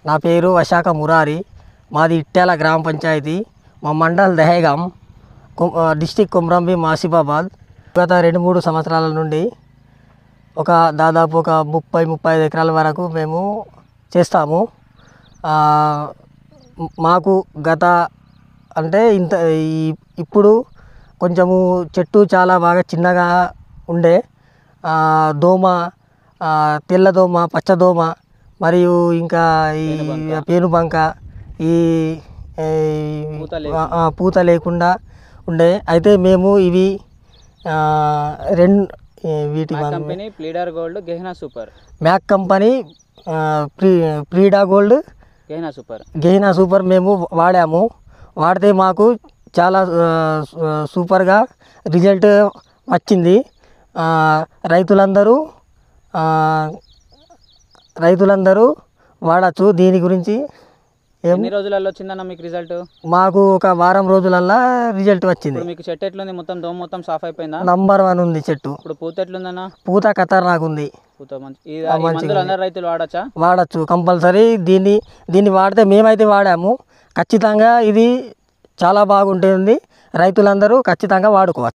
నా పేరు వశాఖ మురారి. మాది ఇట్యాల గ్రామ పంచాయతీ. మా మండల్ దహేగాం, డిస్టిక్ కొమ్రంభీం ఆసిఫాబాద్. గత 2-3 సంవత్సరాల నుండి దాదాపు ఒక 30-35 ఎకరాల వరకు మేము చేస్తాము. మాకు గత అంటే ఇప్పుడు కొంచెము చెట్టు చాలా బాగా చిన్నగా ఉండే, దోమ, తెల్లదోమ, పచ్చదోమ మరియు ఇంకా ఈ పేనుబంక, ఈ పూత లేకుండా ఉండే. అయితే మేము ఇవి వీటి కంపెనీ ప్లీడర్ గోల్డ్, గెహనా సూపర్, మ్యాక్ కంపెనీ ప్రీడా గోల్డ్, గెహనా సూపర్ మేము వాడాము. వాడితే మాకు చాలా సూపర్గా రిజల్ట్ వచ్చింది. రైతులందరూ వాడచ్చు. దీని గురించి ఎన్ని రోజులలో వచ్చిందన్న మీకు రిజల్ట్? మాకు ఒక వారం రోజులల్లో రిజల్ట్ వచ్చింది. మీకు చెట్టు ఎట్లుంది? మొత్తం దోమ మొత్తం సాఫ్ అయిపోయిందా? నంబర్ 1 ఉంది చెట్టు. ఇప్పుడు పూత ఎట్లుందన్న? పూత ఖతర్నాక్ ఉంది. పూత అందరు రైతులు వాడచ్చా? వాడచ్చు కంపల్సరీ. దీన్ని వాడితే మేమైతే వాడాము. ఖచ్చితంగా ఇది చాలా బాగుంటుంది. రైతులందరూ ఖచ్చితంగా వాడుకోవచ్చు.